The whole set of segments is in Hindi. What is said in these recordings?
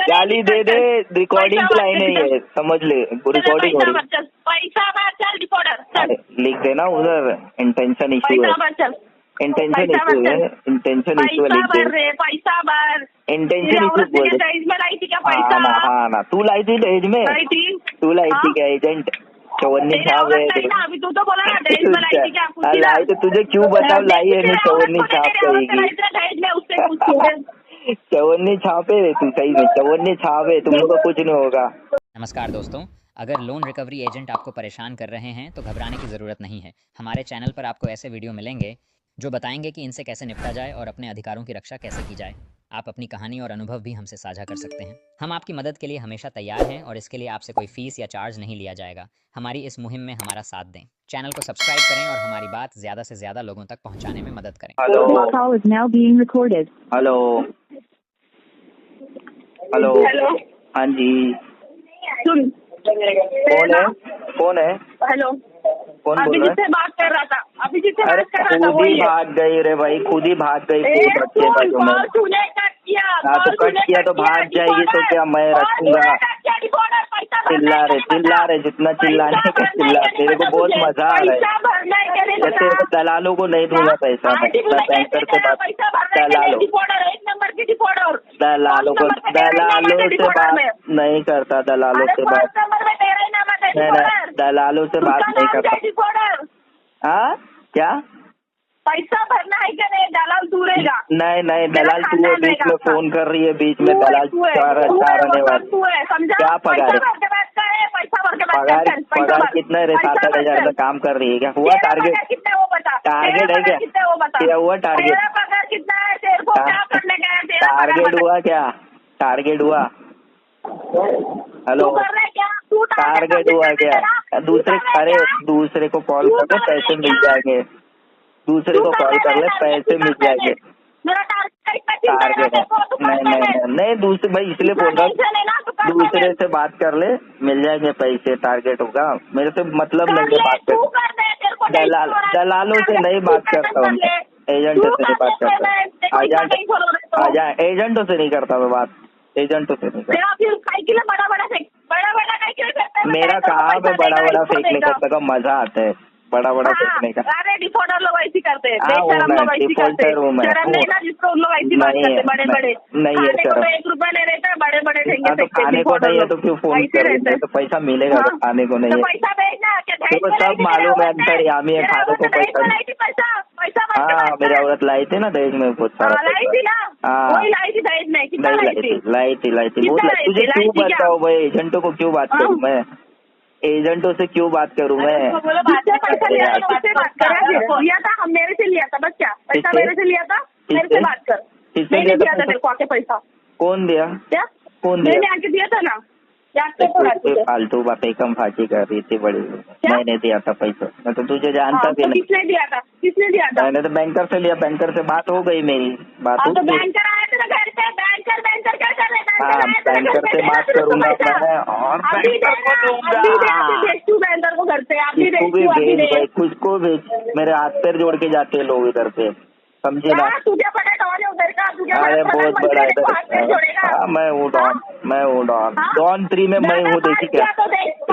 गाली दे दे, रिकॉर्डिंग की लाइन है ये, समझ ले, रिकॉर्डिंग हो रही। पैसा भर चल डिकोडर चल, लिख देना उधर, इंटेंशन इशू है, इंटेंशन इशू है, इंटेंशन इशू है, लिख दे पैसा भर। इंटेंशन इशू बोल दे। दहेज में लाई थी क्या पैसा? हाँ ना, तू लाई थी दहेज में, तू लाई थी क्या एजेंट? चवन्नी छाप है अभी तू तो बोला ना दहेज में लाई थी क्या? लाई तो तुझे क्यों बताओ, लाई है नहीं, चवन्नी छाप करेगी, दहेज में उससे चवन्नी छापे रे तू, सही में चवन्नी छापे, तुम लोग को कुछ नहीं होगा। नमस्कार दोस्तों, अगर लोन रिकवरी एजेंट आपको परेशान कर रहे हैं तो घबराने की ज़रूरत नहीं है। हमारे चैनल पर आपको ऐसे वीडियो मिलेंगे जो बताएंगे कि इनसे कैसे निपटा जाए और अपने अधिकारों की रक्षा कैसे की जाए। आप अपनी कहानी और अनुभव भी हमसे साझा कर सकते हैं। हम आपकी मदद के लिए हमेशा तैयार हैं और इसके लिए आपसे कोई फीस या चार्ज नहीं लिया जाएगा। हमारी इस मुहिम में हमारा साथ दें। चैनल को सब्सक्राइब करें और हमारी बात ज़्यादा से ज़्यादा लोगों तक पहुँचाने में मदद करें। हेलो, हाँ जी, सुन, कौन है? हेलो, कौन बोल अभी रहा है? जिससे बात कर रहा था, अभी जिससे अरे बात कर रहा था खुद ही भाग गई रे भाई, खुद ही भाग गई, बच्चे का जो मैं, तूने कट किया, हाँ तो कट किया तो भाग जाएगी तो क्या मैं रखूंगा? चिल्ला रहे जितना चिल्लाने का चिल्ला, तेरे को बहुत मजा आ रहा है। तेरे को दलालों को नहीं दूंगा पैसा, मैं बैंकर से बात, दलालों से बात नहीं करता, दलालों से बात नहीं, दलालों से बात नहीं करता। हाँ क्या पैसा भरना है क्या? नहीं, दलाल तू रहेगा। नहीं, दलाल तू है, बीच में फोन कर रही है, बीच में दलाल चारने वाले, क्या पगार है? पगार कितना है? 7-8 हज़ार काम कर रही है क्या? हुआ टारगेट? टारगेट है क्या हुआ टारगेट? टारगेट हुआ क्या? टारगेट हुआ? हेलो, टारगेट हुआ क्या? दूसरे को कॉल कर दे, पैसे मिल जाएंगे। दूसरे को कॉल कर ले, पैसे मिल जाएंगे। टारगेट है? नहीं, दूसरे भाई इसलिए बोल रहा हूँ, दूसरे से बात कर ले, मिल जाएंगे पैसे। टारगेट होगा, मेरे से मतलब नहीं है बात कर, दलालों से नहीं बात करता हूँ, एजेंटों से नहीं बात करता, एजेंटों से नहीं करता मैं बात, एजेंटों से नहीं करता। मेरा कहाँ पे बड़ा फेंकने का मजा आता है, बड़ा फेंकने का। अरे डिफॉल्टर लोग ऐसी करते हैं, डिफॉल्टर हूँ मैं, जिसको उन लोग ऐसी बात करते हैं, बड़े नहीं है सर, 1 रुपया ले रहे थे, बड़े तो खाने को नहीं है तो क्यों फोन कर रहे हैं? तो पैसा मिलेगा तो खाने को नहीं है, पैसा भेजना, तो सब मालूम है, अंतर्यामी है, खाने को पैसा। हाँ, मेरी औरत लाई थी ना दहेज में बहुत सारा, लाई थी ना, वही लाई थी दहेज में, कितना लाई थी। तुझे क्यों बताओ भाई, एजेंटों को क्यों बात करूँ मैं? एजेंटों से क्यों बात करूँ मैं? पैसा लिया था, हम मेरे से लिया था, बस क्या पैसा मेरे से लिया था, मेरे से बात कर। किससे दिया था तेरे को आके पैसा? कौन दिया? क्या कौन दिया? मैंने आके दिया था ना, फालतू बातें कम फाची कर रही थी बड़ी, मैंने दिया था पैसा, मैं तो तुझे जानता भी नहीं। किसने दिया था? मैंने तो बैंकर से लिया, बैंकर से बात हो गई मेरी, बात हो गई। बैंकर आया था घर पे, बैंकर क्या कर रहे हैं? हाँ, बैंकर से बात करूंगा मैं, और बैंकर को दूंगा, बैंकर को घर पे कुछ भेज, मेरे हाथ पैर जोड़ के जाते हैं लोग इधर पे, समझे ना? तुझे पता है उधर का, अरे बहुत बड़ा इधर, मैं हूँ डॉन 3 में मैं हूँ, देखी क्या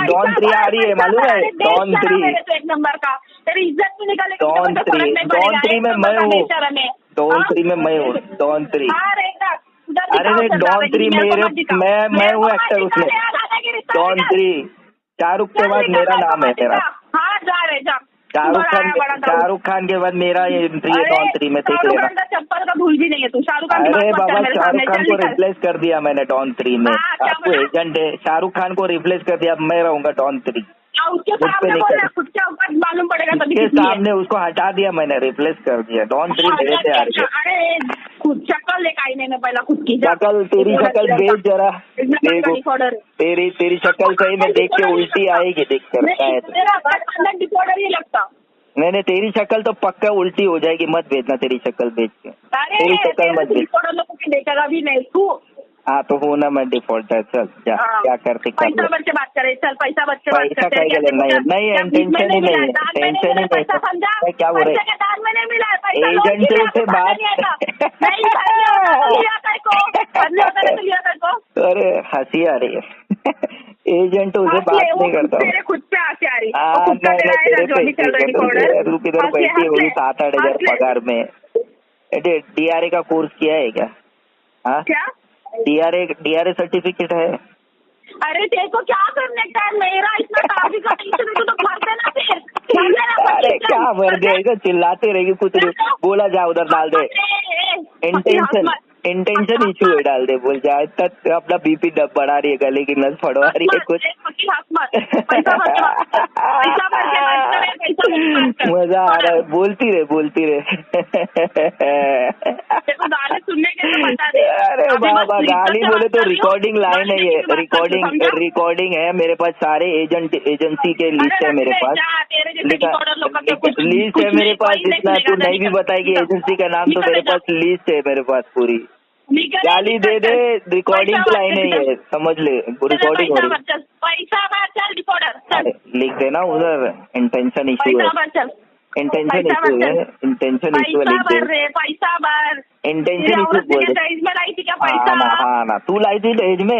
डॉन 3 आ रही है, मालूम है? डॉन 3 एक नंबर का, तेरी इज्जत भी निकलेगी। डॉन 3 में मैं हूँ, डॉन 3 में मैं हूँ, डॉन 3। अरे नहीं, डॉन 3 मैं हूँ एक्टर उसमें, डॉन 3 शाहरुख के बाद मेरा नाम है मेरा। हाँ, जा शाहरुख खान के बाद मेरा एंट्री है डॉन 3 में, देख लेना। चप्पल का भूल भी नहीं है तू, शाहरुख खान। अरे बाबा, शाहरुख खान को रिप्लेस कर दिया मैंने डॉन 3 में, आपको एजेंट है, शाहरुख खान को रिप्लेस कर दिया, अब मैं रहूंगा डॉन 3। उसके सामने मालूम पड़ेगा, उसके सामने उसको हटा दिया मैंने, रिप्लेस कर दिया, डॉन 3 मेरे से आ रही है। अरे खुद शक्ल लेकर आईने में पहला खुद की शक्ल, तेरी शक्ल भेज जरा, तेरी शक्ल सही में देख के उल्टी आएगी, देख कर डिफॉल्टर ही लगता। नहीं, तेरी शक्ल तो पक्का उल्टी हो जाएगी, मत भेजना तेरी शक्ल भेज के, तेरी शक्ल मत भेज। देखेगा भी नहीं तू, हाँ तो हूँ ना मैं डिफॉल्टर। चल जा, क्या करते कर पैसा ले। भर के बात करे, चल पैसा भर के बात पैसा करते हैं। क्या नहीं नहीं, टेंशन ही नहीं है, टेंशन ही नहीं। पैसा समझा, मैं क्या बोल रही, पैसे के दाम में नहीं मिला है, पैसा लोन की एजेंटों लिया से तो बात नहीं आता। नहीं भरने होता तो लिया था को, भरने होता तो लिया था को। अरे हंसी आ रही है। एजेंटों से बात नहीं करता हूँ। तेरे खुद पे आके आ रही है। हाँ खुद का नहीं तेरा तेरे जो पे भी चल रहा है रिकॉर्डर। तू किधर बैठी होगी 7-8 हजार पगार में। DRA का कोर्स किया है क्या? हाँ क्या DRA सर्टिफिकेट है? अरे तेरे को क्या करने का है? मेरा इतना टारगेट का टेंशन है तो भर देना फिर, भर देना। अरे क्या भर देगा, चिल्लाते रहेगी कुछ नहीं, बोला जा उधर डाल दे। इंटेंशन इशू है, डाल दे, बोल जाए तक अपना BP बढ़ा रही है, गले की नस फड़वा रही है कुछ। मजा आ रहा है, बोलती रहे। गाली सुनने के तो बता दे। अरे बाबा गाली बोले तो रिकॉर्डिंग लाइन है ये, रिकॉर्डिंग है मेरे पास, सारे एजेंसी के लिस्ट है मेरे पास, लिस्ट है मेरे पास। जितना तू नहीं भी बताएगी एजेंसी का नाम तो मेरे पास लिस्ट है मेरे पास पूरी। गाली दे दे, रिकॉर्डिंग की लाइन है ये, समझ ले, रिकॉर्डिंग हो रही। पैसा लिख देना उधर, इंटेंशन इशू है, इंटेंशन इशू है, इंटेंशन इशू है, लिख दे पैसा भर। इंटेंशन इशू बोल दे। दहेज में लाई थी क्या पैसा? हाँ ना, तू लाई थी दहेज में,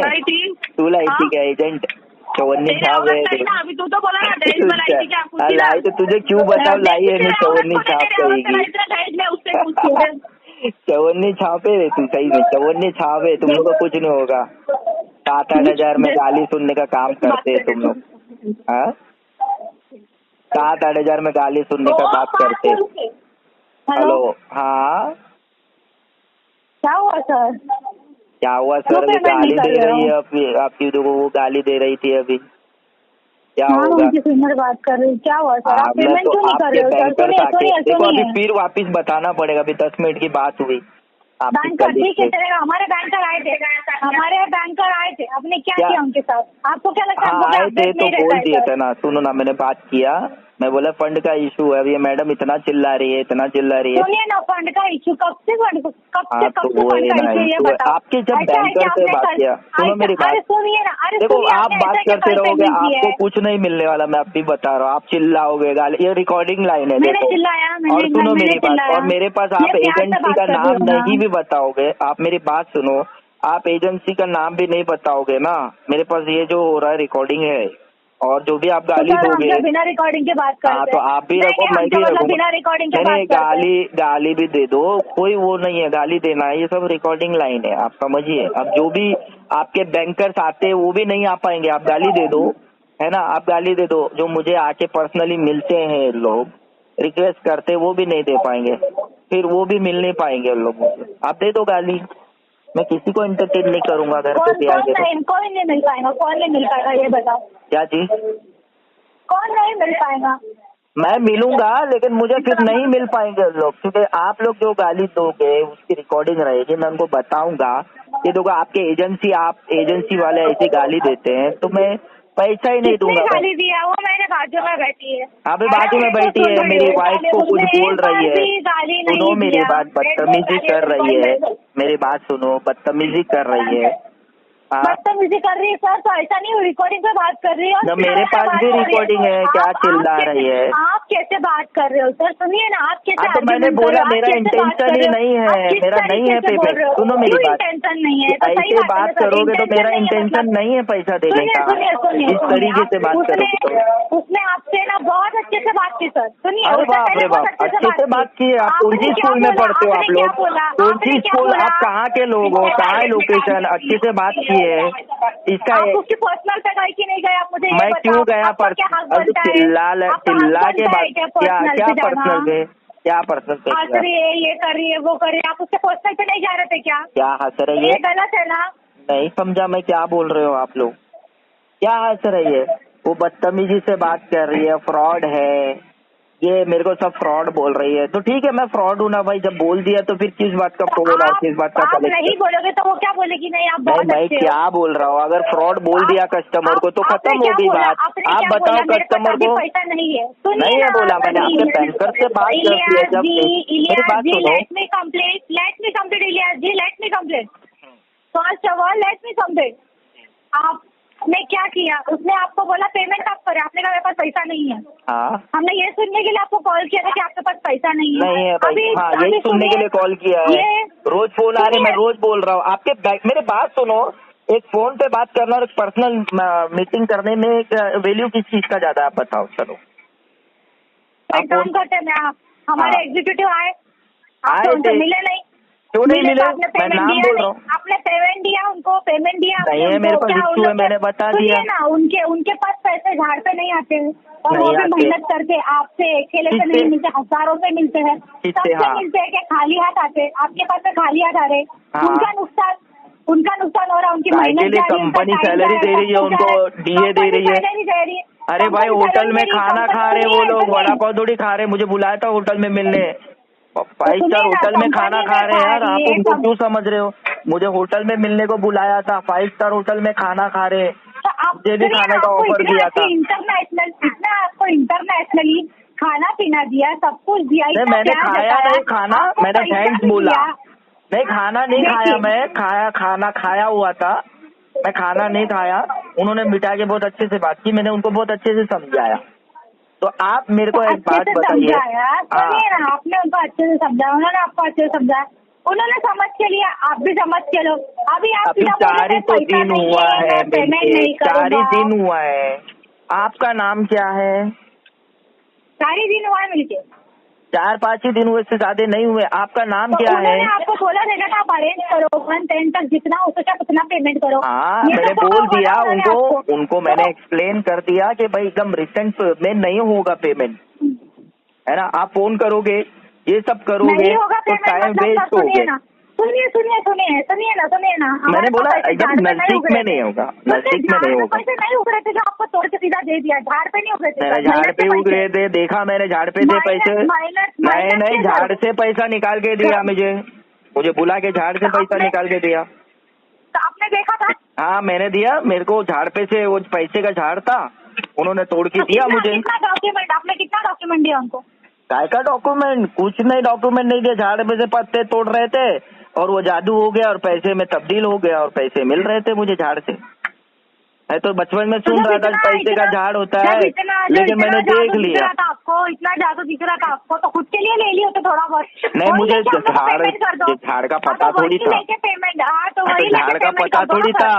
तू लाई थी क्या एजेंट? चवन्नी छाप है अभी तू तो बोला ना दहेज में लाई थी क्या? लाई तो तुझे क्यों बताओ लाई है, नहीं चवन्नी छाप कहेगी। दहेज में उससे पूछ। चवन्नी छापे रे तू, सही में चवन्नी छापे, तुम लोग को कुछ नहीं होगा। 7-8 हजार में गाली सुनने का काम करते हैं तुम लोग। हाँ 7-8 हजार में गाली सुनने का बात करते। हेलो हाँ क्या हुआ सर? क्या हुआ सर? गाली दे रही है आपकी देखो, वो गाली दे रही थी अभी, क्या होगा? बात कर रही, क्या हुआ सर? आप पेमेंट क्यों नहीं कर रहे हो सर? देखो अभी फिर वापस बताना पड़ेगा, अभी 10 मिनट की बात हुई बैंकर। ठीक है चलेगा, हमारे बैंकर आए थे, आपने क्या किया उनके साथ? आपको क्या लगता है? हाँ आए थे तो बोल दिए थे ना, सुनो ना, मैंने बात किया, मैं बोला फंड का इशू है, अब ये मैडम इतना चिल्ला रही है। सुनिए ना, फंड का इशू कब से फंड का इशू ये बताओ। आपके जब बैंकर से बात किया, सुनो मेरी बात, सुनिए ना। अरे देखो आप बात करते रहोगे आपको कुछ नहीं मिलने वाला, मैं अभी बता रहा हूँ। आप चिल्लाओगे गाली, ये रिकॉर्डिंग लाइन है देखो। और सुनो मेरी बात, और मेरे पास आप एजेंसी का नाम नहीं भी बताओगे, आप मेरी बात सुनो, आप एजेंसी का नाम भी नहीं बताओगे ना, मेरे पास ये जो हो रहा है रिकॉर्डिंग है, और जो भी आप गाली दोगे बिना रिकॉर्डिंग के बात करते हैं। तो आप भी रखो, मैं भी रखूँ, बिना रिकॉर्डिंग के नहीं गाली भी दे दो, कोई वो नहीं है, गाली देना है, ये सब रिकॉर्डिंग लाइन है, आप समझिए। अब जो भी आपके बैंकर्स आते हैं वो भी नहीं आ पाएंगे, आप गाली दे दो, है ना, आप गाली दे दो। जो मुझे आके पर्सनली मिलते हैं लोग, रिक्वेस्ट करते वो भी नहीं दे पाएंगे, फिर वो भी मिल नहीं पाएंगे लोगों को, आप दे दो गाली। मैं किसी को एंटरटेन नहीं करूंगा घर पे भी आके। कौन नहीं मिल पाएगा? कौन नहीं मिल पाएगा ये बताओ? क्या चीज? कौन नहीं मिल पाएगा? मैं मिलूंगा, लेकिन मुझे फिर नहीं मिल पाएंगे लोग, क्योंकि आप लोग जो गाली दोगे उसकी रिकॉर्डिंग रहेगी, मैं उनको बताऊंगा ये देखो आपके एजेंसी वाले ऐसी गाली देते हैं, तो मैं पैसा ही नहीं दूंगा। गाली दिया? वो मेरे बाजू में बैठी है। अभी बाजू में बैठी है, मेरी वाइफ को कुछ बोल रही है, सुनो मेरी बात, बदतमीजी कर रही है, मेरी बात सुनो, बदतमीजी कर रही है। बदतमीजी कर रही है सर, तो ऐसा नहीं, रिकॉर्डिंग पे बात कर रही है। मेरे पास भी रिकॉर्डिंग है, क्या चिल्ला रही है? आप कैसे बात कर रहे हो सर? सुनिए ना, आप कैसे? तो मैंने बोला मेरा इंटेंशन ही नहीं है, मेरा नहीं है पेमेंट। सुनो मेरी बात, इंटेंशन नहीं है, ऐसे बात करोगे तो मेरा इंटेंशन नहीं है पैसा देने का, इस तरीके से बात करोगे तो। उसने आपसे ना बहुत अच्छे से बात की सर, सुनिए। अरे बाप रे बाप, अच्छे से बात की है। आप कौन सी स्कूल में पढ़ते हो आप लोग? कौन सी स्कूल? आप कहाँ के लोग हो? कहाँ है लोकेशन? अच्छे से बात की है इसका। उसकी पर्सनल पे गए कि नहीं गए आप मुझे? मैं क्यों गया चिल्ला के बात? क्या पर्सनल पे? क्या पर्सनल पे? हंस रही है, ये कर रही है, वो कर रही है, आप उसके पर्सनल पे नहीं जा रहे थे क्या? क्या हंस रही है? ये गलत है ना? नहीं समझा मैं, क्या बोल रहे हो आप लोग? क्या हंस रही है? वो बदतमीजी से बात कर रही है, फ्रॉड है ये, मेरे को सब फ्रॉड बोल रही है। तो ठीक है मैं फ्रॉड हूँ ना भाई, जब बोल दिया तो फिर किस बात का फ्रॉड और किस बात का कलेक्शन? नहीं बोलोगे तो वो क्या बोलेगी? नहीं आप बहुत मैं क्या बोल रहा हूँ, अगर फ्रॉड बोल दिया कस्टमर को तो खत्म होगी बात। आप बताओ कस्टमर को पैसा नहीं है? नहीं है बोला मैंने, आपके बैंकर से बात करती है जब। मेरी बात सुनो, let me complete Ilyas ji, let me complete. First of all let me समझे, आपने क्या किया, उसने आपको बोला पेमेंट आप करें, आपने कहा मेरे पास पैसा नहीं है। हाँ, हमने ये सुनने के लिए आपको कॉल किया था कि आपके पास पैसा नहीं है। नहीं है भाई। हाँ, यही सुनने के लिए कॉल किया है। रोज फोन आ रहे, मैं रोज बोल रहा हूँ आपके बैंक। मेरी बात सुनो, एक फोन पे बात करना और एक पर्सनल मीटिंग करने में वैल्यू किस चीज का ज्यादा, आप बताओ। चलो एक काम करते हैं, हमारे एग्जीक्यूटिव आए थे, मिले नहीं, क्यों नहीं मिले? मैं नाम बोल रहा हूँ। आपने पेमेंट दिया उनको, पेमेंट दिया नहीं है मेरे पास इश्यू है, मैंने बता दिया ना। उनके पास पैसे झाड़ पे नहीं आते हैं, और वो भी मेहनत करके आपसे अकेले से नहीं मिलते, हजारों से मिलते हैं, सबसे मिलते हैं कि खाली हाथ आते। आपके पास से खाली हाथ आ रहे, उनका नुकसान हो रहा है, उनकी मेहनत। कंपनी सैलरी दे रही है उनको, डीए दे रही है। अरे भाई होटल में खाना खा रहे वो लोग, वड़ा पाव थोड़ी खा रहे। मुझे बुलाया था होटल में मिलने, 5 स्टार होटल में खाना खा रहे हैं यार। आप उनको क्यों समझ रहे हो? मुझे होटल में मिलने को बुलाया था, 5 स्टार होटल में खाना खा रहे, मुझे भी खाने का ऑफर दिया था। इतना आपको इंटरनेशनली खाना पीना दिया, सब कुछ दिया। नहीं मैंने खाया नहीं खाना, मैंने थैंक्स बोला। नहीं खाना नहीं खाया, मैं खाना खाया हुआ था, मैं खाना नहीं खाया। उन्होंने मिटा के बहुत अच्छे से बात की, मैंने उनको बहुत अच्छे से समझाया। तो आप मेरे को एक बात बताइए। आपने उनको अच्छे से समझाया, उन्होंने आपको अच्छे से समझाया, उन्होंने समझ के लिया, आप भी समझ के लो। अभी 4 ही तो दिन हुआ है, 4 ही दिन हुआ है। आपका नाम क्या है? 4 ही दिन हुआ है मिलके, 4-5 ही दिन हुए, इससे ज्यादा नहीं हुए। आपका नाम क्या है? आपको बोला था आप अरेंज करो 1-10 तक, जितना हो सके उतना पेमेंट करो। हाँ मैंने बोल दिया उनको मैंने एक्सप्लेन कर दिया कि भाई एकदम रिसेंट में नहीं होगा पेमेंट, है ना। आप फोन करोगे, ये सब करोगे तो टाइम वेस्ट हो गया। सुनिए ना, मैंने बोला एकदम नजदीक में नहीं होगा, नजदीक में नहीं होगा। पैसे नहीं उग रहे थे जो आपको तोड़ के सीधा दे दिया, झाड़ पे नहीं उग रहे थे। झाड़ पे उग रहे थे, देखा मैंने, झाड़ पे थे पैसे। नहीं झाड़ से पैसा निकाल के दिया मुझे बुला के झाड़ से पैसा निकाल के दिया। तो आपने देखा था? हाँ मैंने दिया, मेरे को झाड़ पे से वो पैसे का झाड़ था, उन्होंने तोड़ के दिया मुझे। कितना डॉक्यूमेंट, आपने कितना डॉक्यूमेंट दिया उनको? काय का डॉक्यूमेंट? कुछ नहीं, डॉक्यूमेंट नहीं दिया। झाड़ पे से पत्ते तोड़ रहे थे और वो जादू हो गया और पैसे में तब्दील हो गया और पैसे मिल रहे थे मुझे झाड़ से। मैं तो बचपन में सुन रहा था पैसे का झाड़ होता है, लेकिन मैंने देख लिया। आपको इतना जादू दिख रहा था आपको, तो खुद के लिए ले लियो तो थोड़ा बहुत। नहीं मुझे झाड़ का पता थोड़ी था, पेमेंट झाड़ का पता थोड़ी था।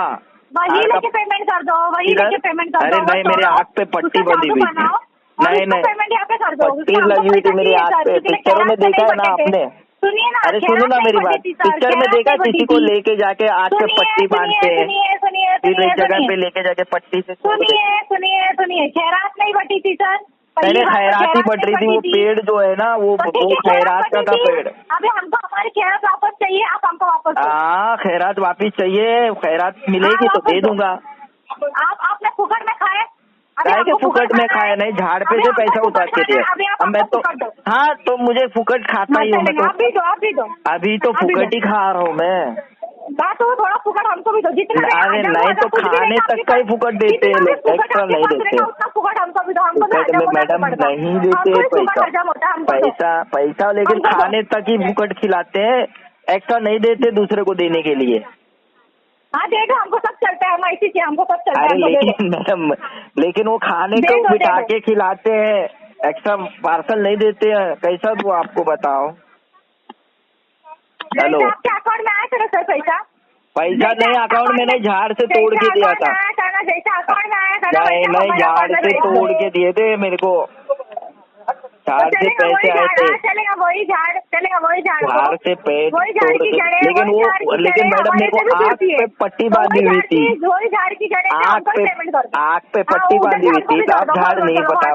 वही लेके पेमेंट कर दो, वही लेके पेमेंट कर दो। अरे नहीं, मेरे आँख पे पट्टी बंधी हुई थी। नहीं पेमेंट यहाँ पे कर दो, पट्टी लगी हुई थी मेरी आँख पे। पिक्चरों में देखा है ना आपने? सुनिए ना, अरे सुनो ना मेरी बात, पिक्चर में देखा किसी को लेके जाके आँख पे पट्टी बांधते हैं, फिर एक जगह पे लेके जाके पट्टी से। सुनिए खैरात नहीं बटी थी सर, पहले खैरात ही बट रही थी। वो पेड़ जो है ना वो खैरात का था पेड़। अभी हमको हमारी खैरात वापस चाहिए, आप हमको वापस। हाँ खैरात वापस चाहिए, खैरात मिलेगी तो दे दूंगा। आपने फुकट में खाए? काय के फुकट में खाए? नहीं, झाड़ पे से पैसा उतार के दिया। अब मैं तो हाँ, तो मुझे फुकट खाता ही हूँ मैं तो। अभी तो फुकट ही खा रहा हूँ मैं। तो थोड़ा फुकट हमको भी दो, जितना। अरे नहीं तो खाने तक का ही फुकट देते हैं लोग, एक्स्ट्रा नहीं देते। फुकट हमको भी दो, हमको मैडम नहीं देते पैसा, लेकिन खाने तक ही फुकट खिलाते हैं, एक्स्ट्रा नहीं देते दूसरे को देने के लिए। हाँ दे दो, हमको सब चलता है, हम ऐसी चीज हमको सब चलता है। अरे लेकिन मैडम, लेकिन वो खाने को बिठा के खिलाते हैं, एक्स्ट्रा पार्सल नहीं देते हैं। कैसा दो आपको बताओ? हेलो, आपके अकाउंट में आया था सर पैसा? पैसा नहीं, अकाउंट में नहीं, झाड़ से तोड़ के दिया था। जैसा अकाउंट में आया था नहीं, झाड़ से तोड़ के दिए थे मेरे को, झाड़ से पैसे आए थे। चलेगा वही झाड़, झाड़ से पैसे तोड़ के। लेकिन मैडम मेरे को आँख पे पट्टी बांधी हुई थी, आँख पे पट्टी बांधी हुई थी। आप झाड़ नहीं पता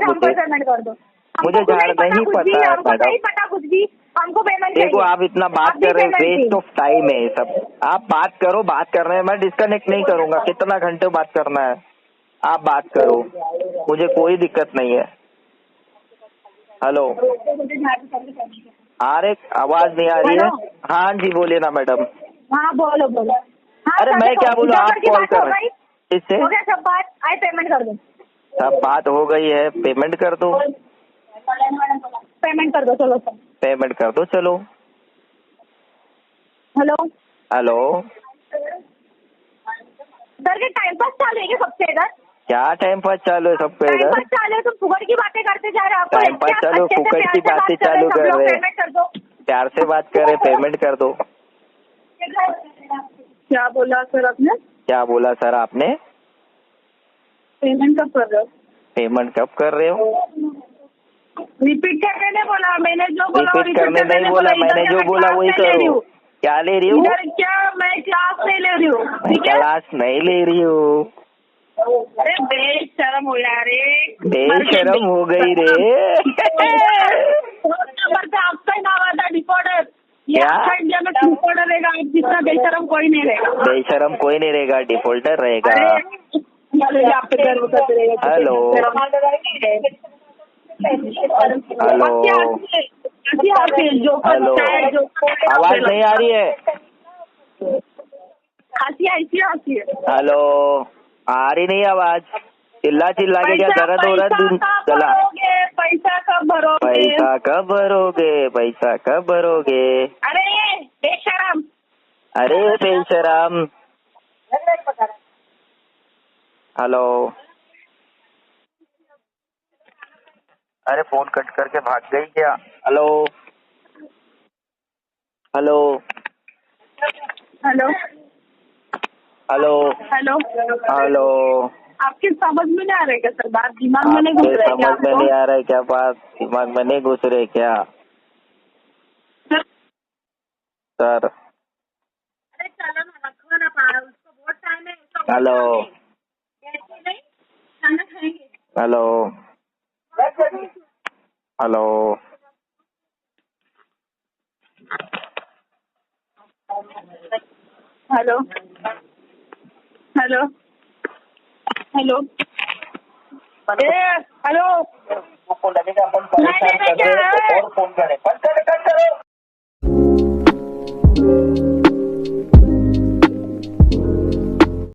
मुझे झाड़ नहीं पता है मैडम। हमको पेमेंट देखो आप इतना बात कर रहे हैं, वेस्ट ऑफ टाइम है ये सब। आप बात करो, बात कर रहे हैं, मैं डिस्कनेक्ट नहीं करूंगा। कितना घंटे बात करना है आप बात करो, मुझे कोई दिक्कत नहीं है। हेलो, अरे आवाज नहीं आ रही है? हाँ जी बोलिए ना मैडम। हाँ बोलो। अरे मैं क्या बोलूँ, आप कॉल कर रहे हैं इससे। सब बात आई, पेमेंट कर दो। सब बात हो गई है, पेमेंट कर दो। पेमेंट कर दो, चलो सर पेमेंट कर दो, चलो। हेलो। सर के टाइम पास चालू है क्या सबसे इधर? क्या टाइम पास चालू है सबका टाइम इधर? पास चालू है, तुम फुकट की बातें करते जा रहे हो। आपको टाइम पास चालू, फुकट की बातें चालू कर रहे हैं। पेमेंट कर दो, प्यार से बात कर रहे, पेमेंट कर दो। क्या बोला सर आपने? क्या बोला सर आपने? पेमेंट कब कर रहे हो? पेमेंट कब कर रहे हो? रिपीट करने नहीं बोला मैंने, जो बोला रिपीट करने नहीं बोला मैंने, जो बोला वही करो। क्या ले रही हूँ? क्या मैं क्लास नहीं ले रही हूँ, ठीक है? क्लास नहीं ले रही हूँ। अरे बेशरम हो यार, बेशरम हो गई रे। नंबर पे आपका ही नाम आता है डिफॉल्टर। क्या? इंडिया में डिफॉल्टर रहेगा, जितना बेशरम कोई नहीं रहेगा। बेशरम कोई नहीं रहेगा, डिफॉल्टर रहेगा। आप पे गर्व करते रहेगा। हेलो हेलो हेलो, आवाज नहीं आ रही है? हंसी है। हेलो, आ रही नहीं आवाज? चिल्ला चिल्ला के क्या दर्द हो रहा है गला? पैसा कब भरोगे? पैसा कब भरोगे? पैसा कब भरोगे? अरे बेशरम, अरे बेशरम। हेलो, अरे फोन कट करके भाग गई क्या? Hello hello hello hello hello hello. आपके समझ में नहीं आ रहा है क्या सर? बात दिमाग में नहीं घुस आपके रहा है क्या समझ में नहीं आ रहा है क्या? बात दिमाग में नहीं घुस रही क्या सर? अरे चलो ना, रखो ना पारा, उसको बहुत टाइम है। हेलो नहीं, खाना खाएंगे। Hello hello hello hello hello hello, phone लगेगा, अपन परेशान कर रहे हैं, और फोन करें, बंद करो।